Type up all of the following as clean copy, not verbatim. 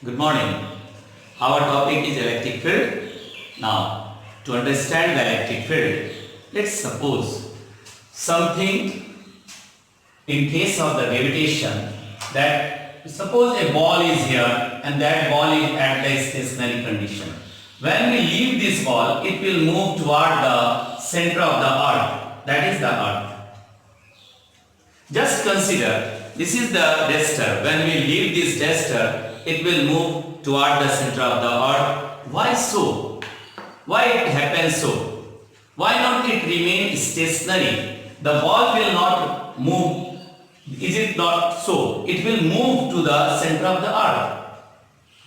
Good morning. Our topic is electric field. Now, to understand the electric field, let's suppose something in case of the gravitation, that suppose a ball is here and that ball is at the stationary condition. When we leave this ball, it will move toward the center of the earth, that is the earth. Just consider, this is the duster. When we leave this duster, it will move toward the center of the earth. Why so? Why it happens so? Why not it remain stationary? The ball will not move. Is it not so? It will move to the center of the earth.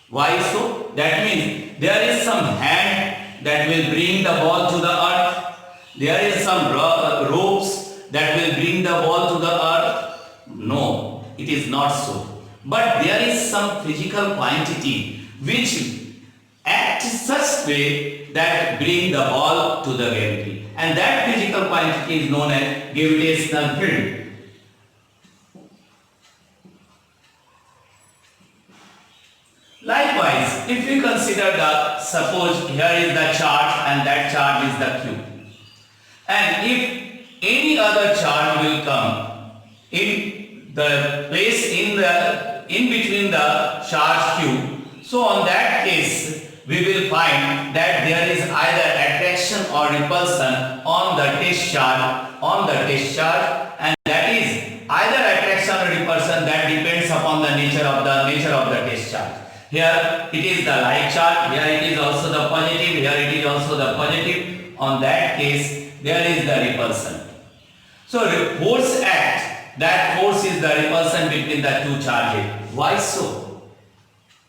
Why so? That means there is some hand that will bring the ball to the earth. There is some ropes that will bring the ball to the earth. No, it is not so. But there is some physical quantity which acts such way that bring the ball to the gravity. And that physical quantity is known as gravitational field. Likewise, if we consider suppose here is the charge and that charge is the Q. And if any other charge will come in the place in between the charge Q, so on that case we will find that there is either attraction or repulsion on the test charge, and that is either attraction or repulsion that depends upon the nature of the test charge. Here it is the like charge, here it is also the positive, here it is also the positive. On that case there is the repulsion. So force act, that force is the repulsion between the two charges. Why so?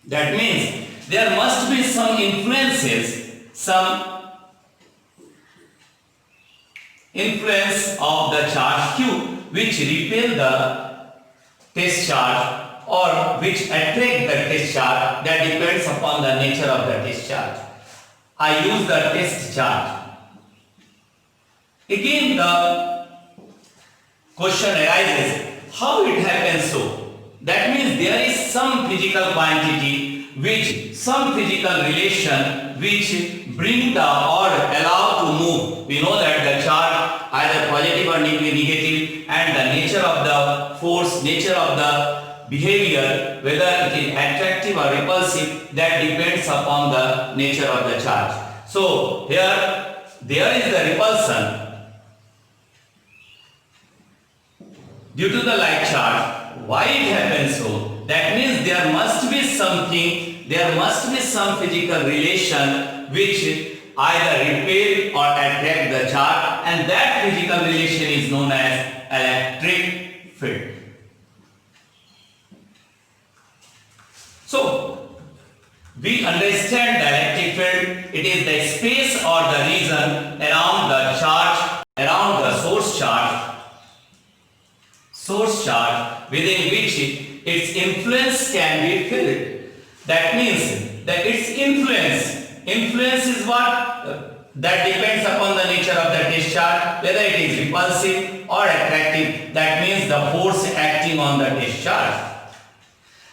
That means there must be some influences, some influence of the charge Q which repel the test charge or which attract the test charge, that depends upon the nature of the test charge. I use the test charge. Again the question arises, how it happens so? That means there is some physical quantity which, some physical relation which bring the or allow to move. We know that the charge either positive or negative, and the nature of the force, nature of the behavior, whether it is attractive or repulsive, that depends upon the nature of the charge. So here there is the repulsion due to the like charge. Why it happens so? That means there must be something, there must be some physical relation which either repel or attract the charge, and that physical relation is known as electric field. So we understand the electric field, it is the space or the region around the charge, around the source charge within which its influence can be felt. That means that its influence is what? That depends upon the nature of the discharge, whether it is repulsive or attractive. That means the force acting on the discharge.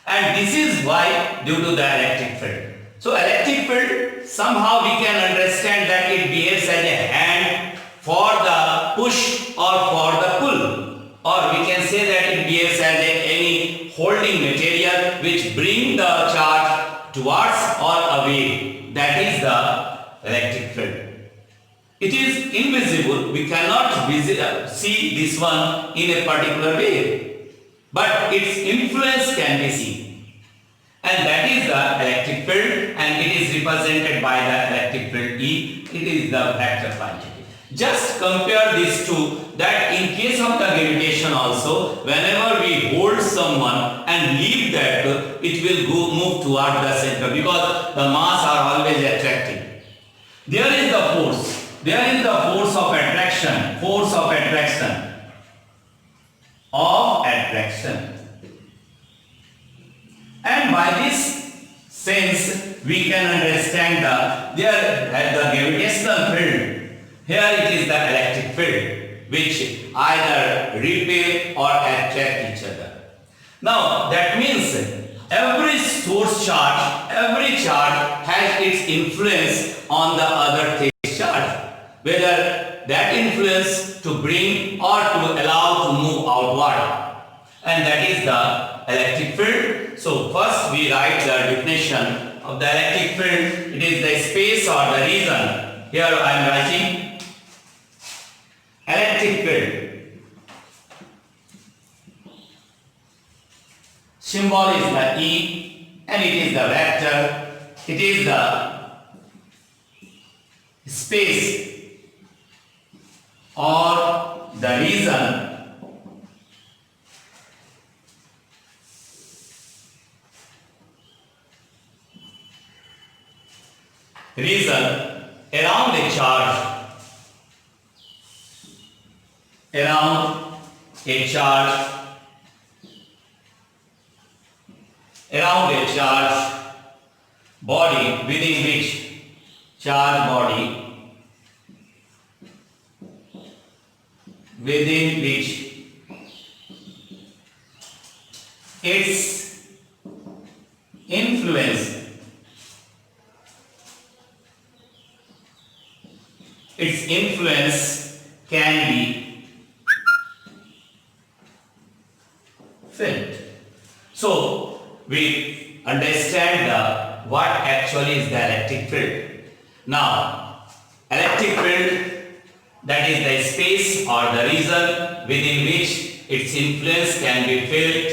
And this is why due to the electric field. So electric field, somehow we can understand that it behaves as a hand for the push or for the pull. Or we can say that it behaves as any holding material which bring the charge towards or away. That is the electric field. It is invisible. We cannot see this one in a particular way. But its influence can be seen. And that is the electric field, and it is represented by the electric field E. It is the vector quantity. Just compare these two, that in case of the gravitation also, whenever we hold someone and leave that, it will move toward the center because the mass are always attracting. There is the force. There is the force of attraction. And by this sense, we can understand the gravitational field. Here it is the electric field which either repel or attract each other. Now that means every source charge, every charge has its influence on the other test charge, whether that influence to bring or to allow to move outward, and that is the electric field. So first we write the definition of the electric field. It is the space or the region. Here I am writing electric field. Symbol is the E and it is the vector. It is the space or the region around a charge, around a charge, around a charge body within which charge body within which its influence can be felt. So we understand what actually is the electric field. Now, electric field, that is the space or the region within which its influence can be felt.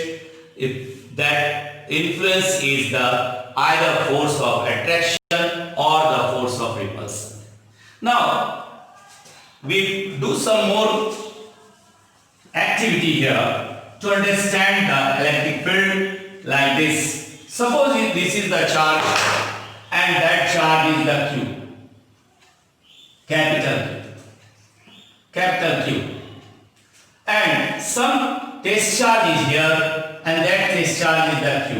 If that influence is the either force of attraction or the force of repulsion. Now, we do some more activity here to understand the electric field like this. Suppose this is the charge and that charge is the Q, capital Q, and some test charge is here and that test charge is the Q.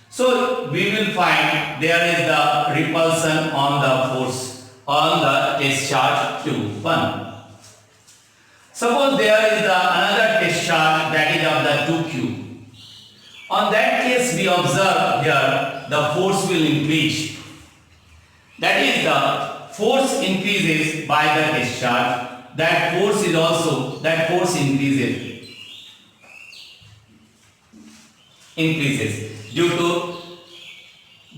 So we will find there is the repulsion on the force on the test charge Q1. Suppose there is another test charge that is of the 2Q. On that case we observe here the force will increase. That is the force increases by the test charge. That force increases due to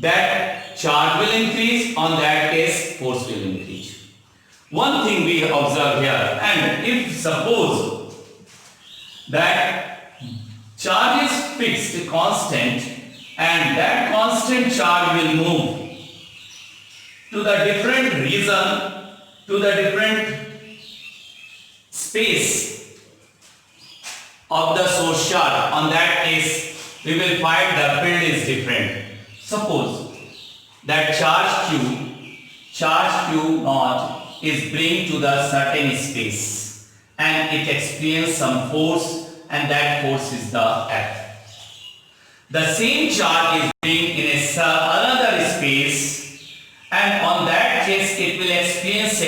that charge will increase, on that case force will increase. One thing we observe here, and if suppose that charge is fixed constant and that constant charge will move to the different region, to the different space of the source charge, on that case we will find the field is different. Suppose that charge Q naught is bring to the certain space and it experience some force and that force is the F. The same charge is bring in another space and on that case it will experience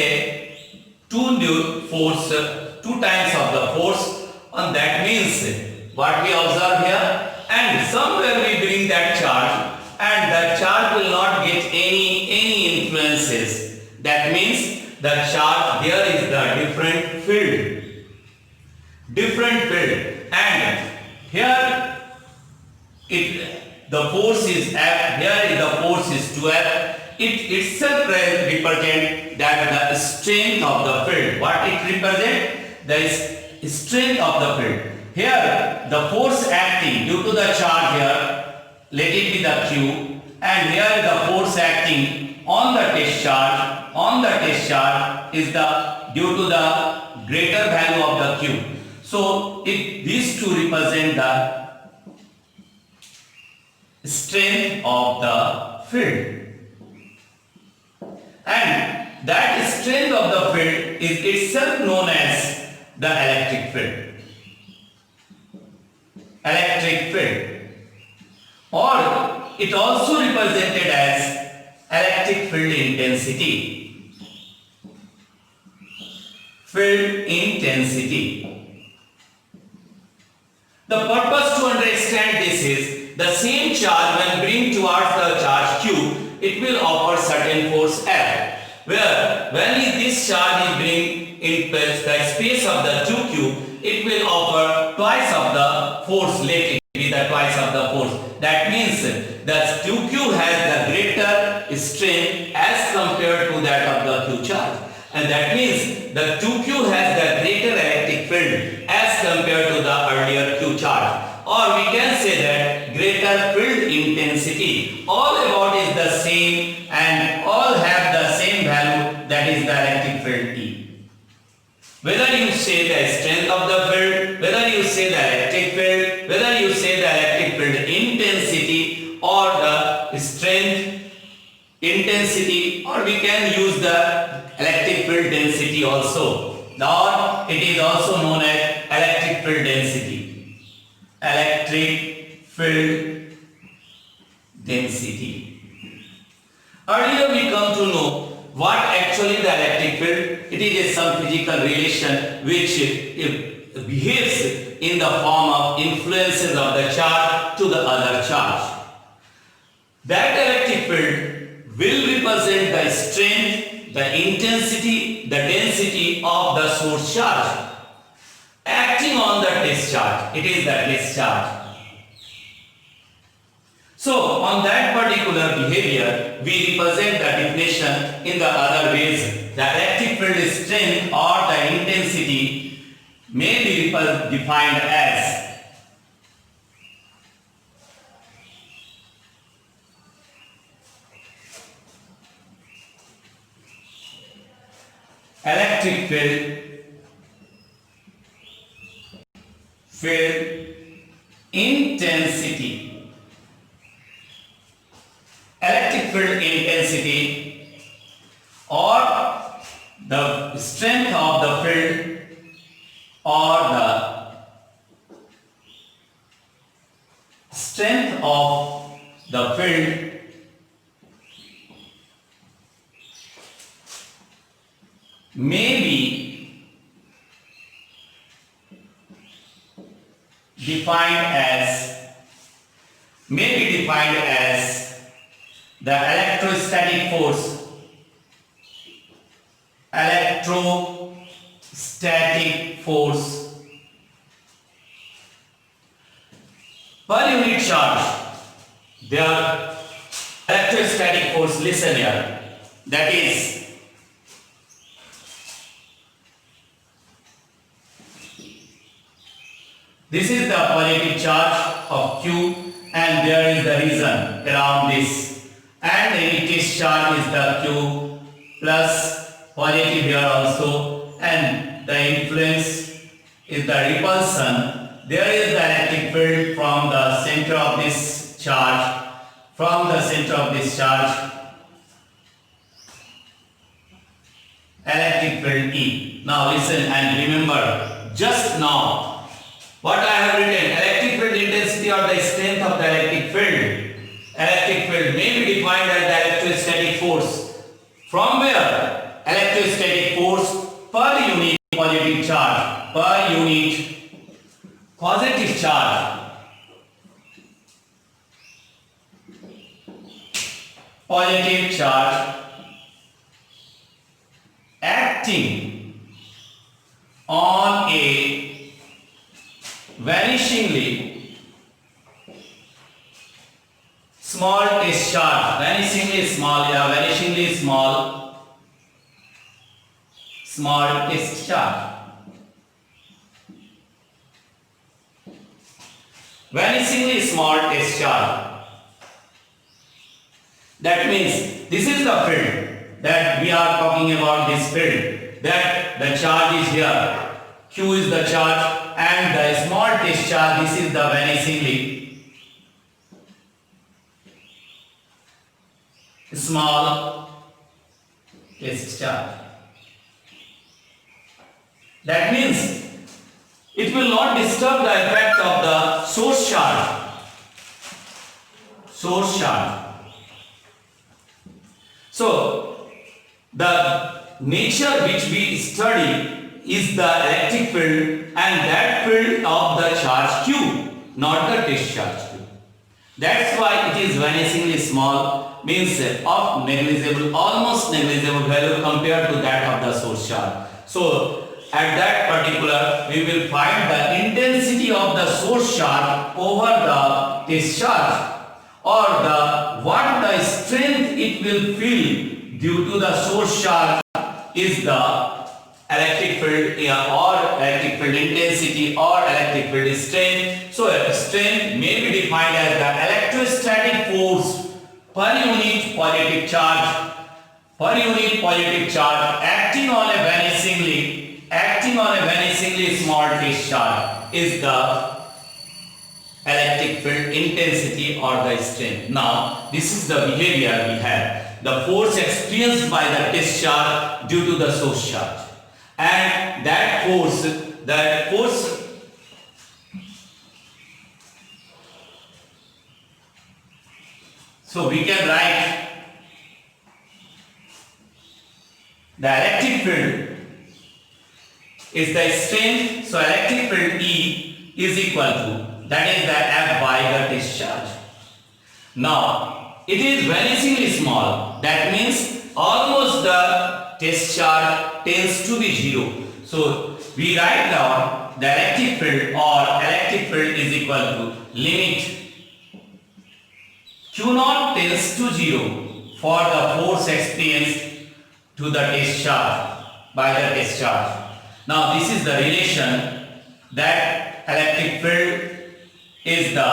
two times of the force, and that means what we observe here, and somewhere we bring that charge and the charge will not get any influences. That means the charge there is the different field, and here the force is F, here the force is 2F. It itself represents that the strength of the field. What it represents? The strength of the field. Here the force acting due to the charge here, let it be the Q, and here the force acting on the test charge is the due to the greater value of the Q. So these two represent the strength of the field, and that strength of the field is itself known as the electric field. Or it also represented as electric field intensity. The purpose to understand this is the same charge when bring towards the charge Q, it will offer certain force F. Where when this charge is bring in the space of the 2Q, it will offer twice of the force, let it be the twice of the force. That means that 2Q has the greater strength as compared to that of the Q charge. And that means the 2Q has the greater electric field as compared to the earlier Q charge. Or we can say that greater field intensity. All about is the same and all have the same value, that is the electric field E. Whether you say the strength of the field, whether you say the electric field, whether you say the electric field intensity or the strength intensity, or we can use the electric field density also. Or it is also known as electric field density. Electric field density. Earlier we come to know what actually the electric field. It is some physical relation which behaves in the form of influences of the charge to the other charge. That electric field will represent the strength, the intensity, the density of the source charge acting on the test charge. It is the test charge. So on that particular behavior, we represent the definition in the other ways. The electric field strength or the intensity may be defined as electric field intensity. Electric field intensity or the strength of the field or the strength of the field may be defined as the electrostatic force per unit charge. The electrostatic force, listen here, that is this is the positive charge of Q and there is the reason around this, and the test charge is the Q plus positive here also, and the influence is the repulsion. There is the electric field from the center of this charge, electric field E. Now listen and remember, just now what I have written, electric field intensity or the strength of the electric field. Electric field may be defined as the electrostatic force. From where? Electrostatic force per unit positive charge. Per unit positive charge. Positive charge acting on a vanishingly small test charge, vanishingly small test charge, vanishingly small test charge. That means this is the field that we are talking about, this field, that the charge is here, Q is the charge and the small test charge, this is the vanishingly small test charge. That means it will not disturb the effect of the source charge. So the nature which we study is the electric field and that field of the charge Q, not the test charge Q. That's why it is vanishingly small, means of negligible, almost negligible value compared to that of the source charge. So at that particular, we will find the intensity of the source charge over the test charge, or the what the strength it will feel due to the source charge is the electric field or electric field intensity or electric field strength. So strength may be defined as the electrostatic force per unit positive charge acting on a vanishingly small test charge is the electric field intensity or the strength. Now this is the behavior we have, the force experienced by the test charge due to the source charge, and that force so we can write the electric field is the strength, so electric field E is equal to, that is the F by the test charge. Now it is vanishingly small, that means almost the test charge tends to be 0. So we write down the electric field is equal to limit Q naught tends to 0 for the force experienced to the test charge by the test charge. Now this is the relation that electric field is the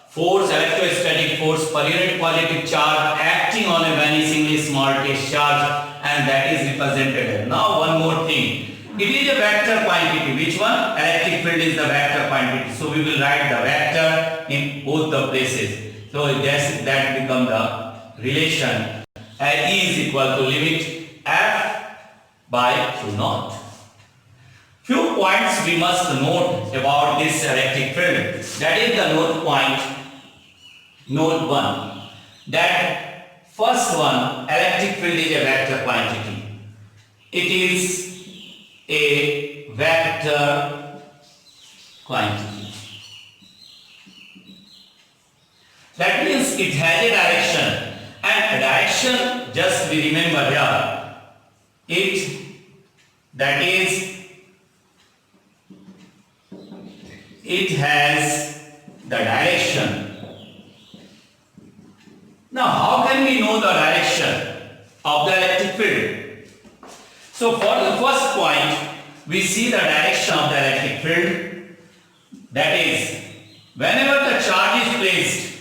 force, electrostatic force per unit positive charge acting on a vanishingly small test charge, and that is represented. Now one more thing, it is a vector quantity. Which one? Electric field is the vector quantity. So we will write the vector in both the places. So that become the relation E is equal to limit F by Q naught. Few points we must note about this electric field. That is the note 1. That first one, electric field is a vector quantity. It is a vector quantity. That means it has a direction, and a direction, just we remember here, it has the direction. Now how can we know the direction of the electric field? So for the first point, we see the direction of the electric field, that is, whenever the charge is placed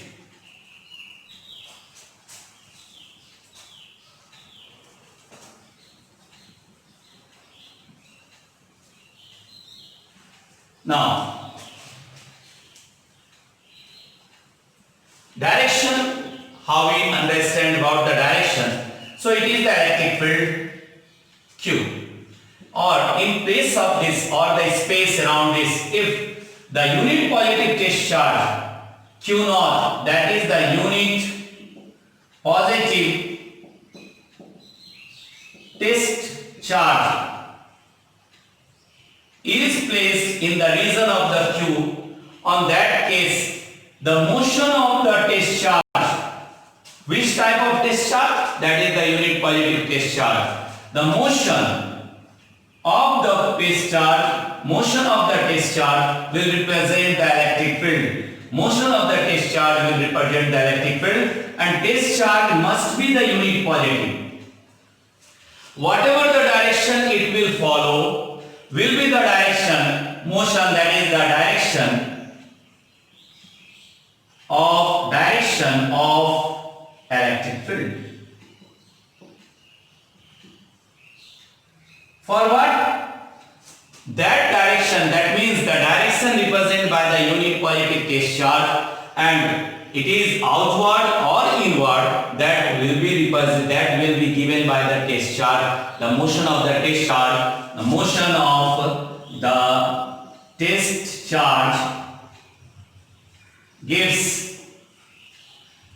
now, direction, how we understand about the direction? So it is the electric field Q, or in place of this or the space around this, if the unit positive test charge Q naught, that is the unit positive test charge, is placed in the region of the Q, on that case the motion of the test charge, which type of test charge? That is the unit positive test charge. The motion of the test charge will represent the electric field. Motion of the test charge will represent the electric field, and test charge must be the unit positive. Whatever the direction it will follow will be the direction motion, that is the direction of electric field. For what? That direction, that means the direction represented by the unit positive test charge, and it is outward or inward, that will be given by the test charge. The motion of the test charge, the motion of the test charge gives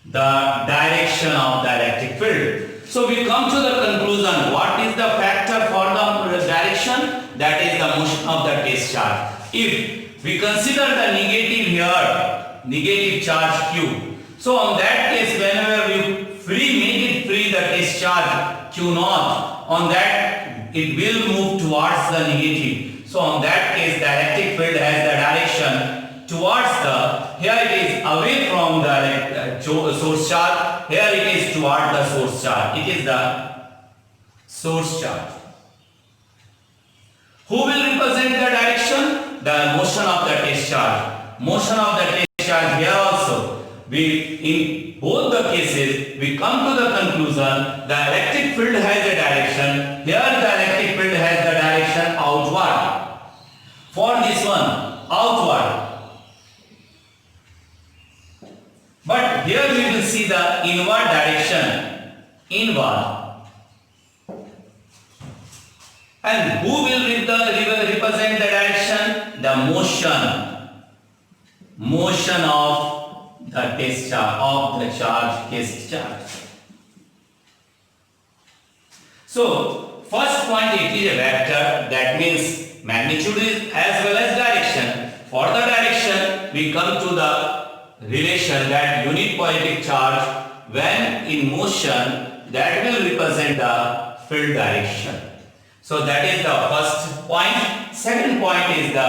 the direction of the electric field. So we come to the conclusion, what is the factor for the direction? That is the motion of the test charge. If we consider the negative here, negative charge Q, So on that case, whenever you make it free the discharge Q naught, on that it will move towards the negative. So on that case, the electric field has the direction towards the, here it is away from the source charge, here it is toward the source charge. It is the source charge. Who will represent the direction? The motion of the discharge. Motion of the discharge here also. In both the cases, we come to the conclusion the electric field has a direction. Here the electric field has the direction outward. For this one, outward. But here we will see the inward direction. Inward. And who will represent the direction? The motion of the discharge, of the charge discharge. So first point, it is a vector, that means magnitude is as well as direction. For the direction, we come to the relation that unit positive charge when in motion, that will represent the field direction. So that is the first point. Second point is the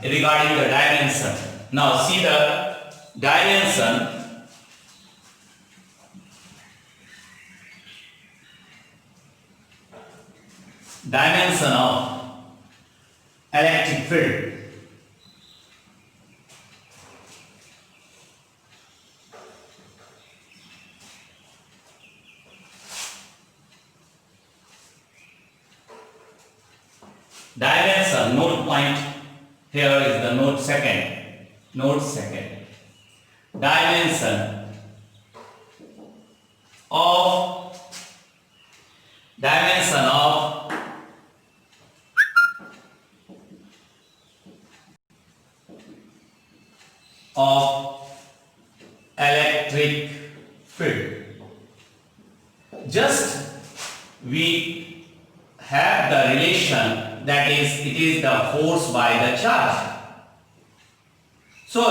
regarding the dimension. Now see the dimension. Dimension of electric field. Dimension, note point, here is the note second. Note second. Dimension of electric field. Just we have the relation, that is, it is the force by the charge. So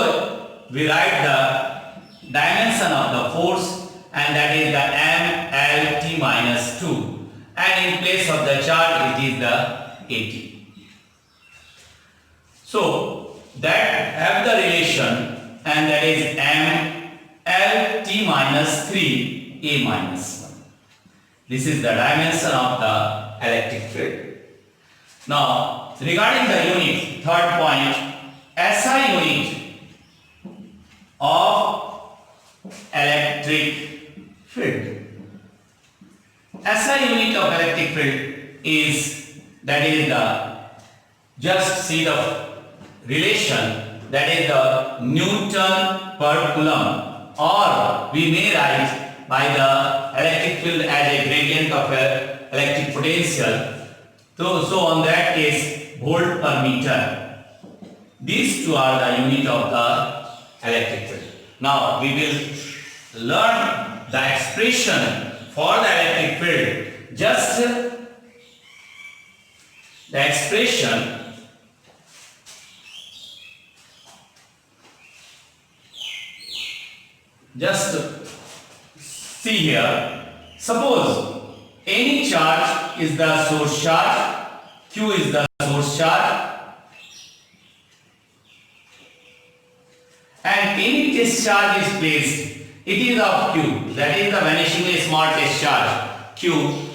we write the dimension of the force, and that is the mLt minus 2, and in place of the charge it is the AT. So that have the relation, and that is mLt minus 3 A minus 1. This is the dimension of the electric field. Now regarding the unit, third point, SI unit of electric field. SI unit of electric field is, that is the, just see the relation, that is the Newton per Coulomb, or we may write by the electric field as a gradient of electric potential. So on that case, volt per meter. These two are the unit of the electric field. Now we will learn the expression for the electric field. Just the expression just see here. Suppose any charge is the source charge, Q is the source charge, and any discharge is placed, it is of Q, that is the vanishingly small discharge Q.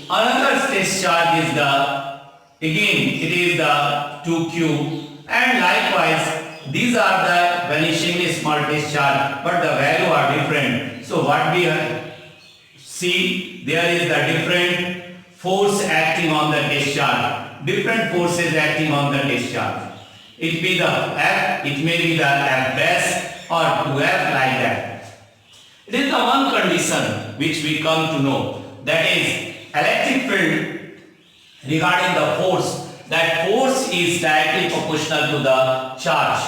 Another discharge is the, again it is the 2Q, and likewise these are the vanishingly small discharge, but the value are different. So what we see, there is the different force acting on the discharge, different forces acting on the discharge. It be the F, it may be the F base or 2F like that. It is the one condition which we come to know, that is electric field regarding the force, that force is directly proportional to the charge.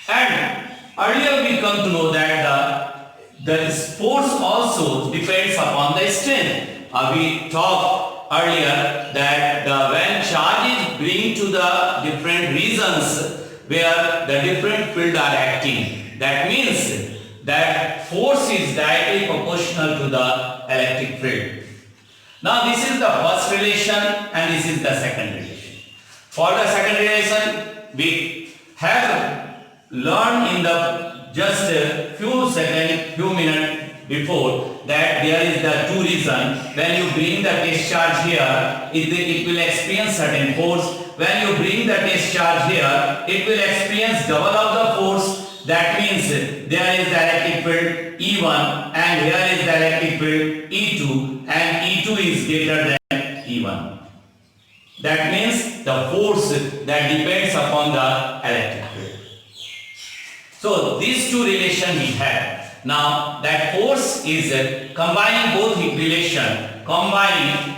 And earlier we come to know that the force also depends upon the strength. We talked earlier that when charge is bring to the different regions where the different field are acting, that means that force is directly proportional to the electric field. Now this is the first relation and this is the second relation. For the second relation, we have learned in the just a few minutes before that there is the two reasons. When you bring the test charge here, it will experience certain force. When you bring the test charge here, it will experience double of the force. That means there is the electric field E1 and here is the electric field E2 and E2 is greater than E1. That means the force that depends upon the electric field. So these two relations we have. Now that force is combining both relation, combining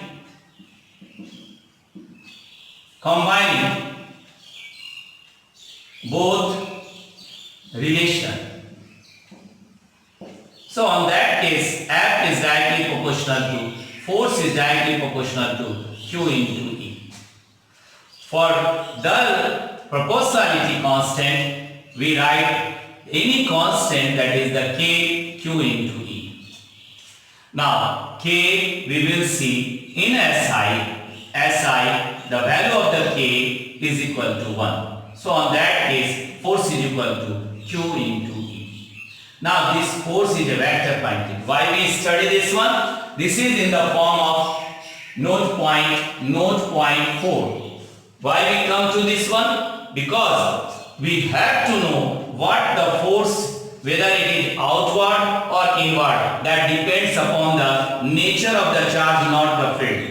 both relation. So on that case, F is directly proportional to, force is directly proportional to Q into E. For the proportionality constant, we write any constant that is the K Q into E. Now K we will see in SI the value of the K is equal to 1. So on that case force is equal to Q into E. Now this force is a vector quantity. Why we study this one? This is in the form of note point 4. Why we come to this one? Because we have to know what the force, whether it is outward or inward, that depends upon the nature of the charge, not the field.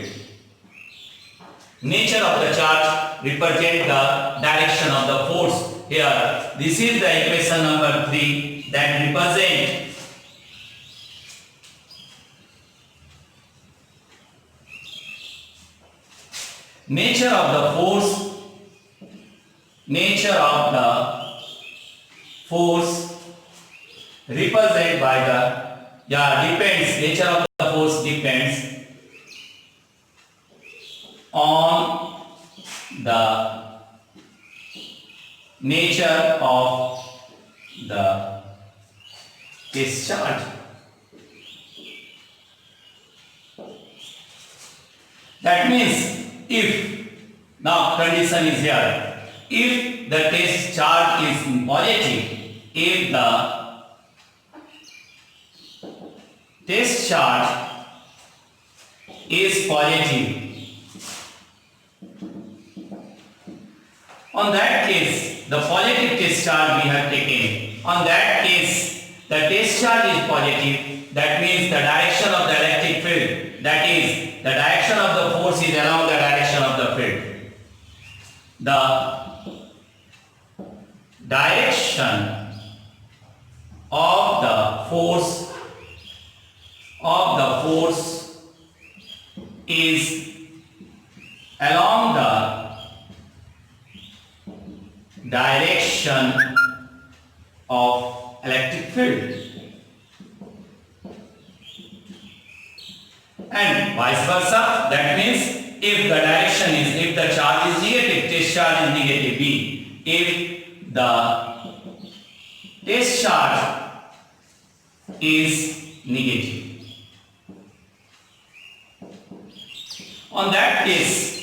Nature of the charge represents the direction of the force. Here, this is the equation number 3 that represents nature of the force. Nature of the force represented by the depends. Nature of the force depends on the nature of the discharge. That means if now condition is here. If the test charge is positive, if the test charge is positive, on that case, the positive test charge we have taken, on that case, the test charge is positive, that means the direction of the electric field, that is, the direction of the force is along the direction of the field. The direction of the force is along the direction of electric field, and vice versa. That means if the direction is, if the charge is negative, test charge is negative B. If the test charge is negative, on that case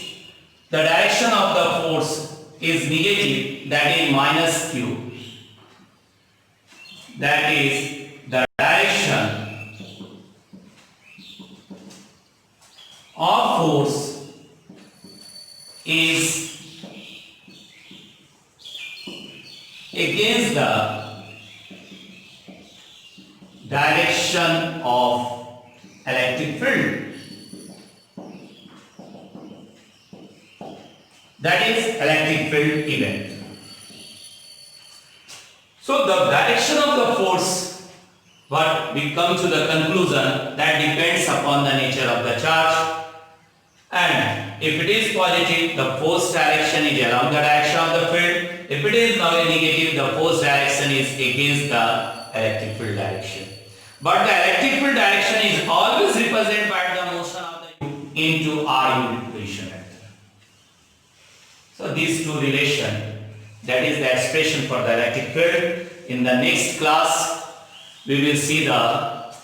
the direction of the force is negative, that is minus Q, that is the direction of force is against the direction of electric field, that is electric field event. So the direction of the force, what we come to the conclusion, that depends upon the nature of the charge, and if it is positive, the force direction is along the direction of the field. If it is now negative, the force direction is against the electric field direction. But the electric field direction is always represented by the motion of the into R unit position vector. So these two relations, that is the expression for the electric field. In the next class, we will see the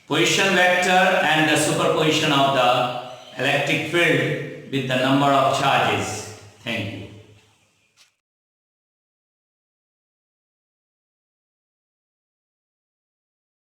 position vector and the superposition of the electric field with the number of charges. Thank you.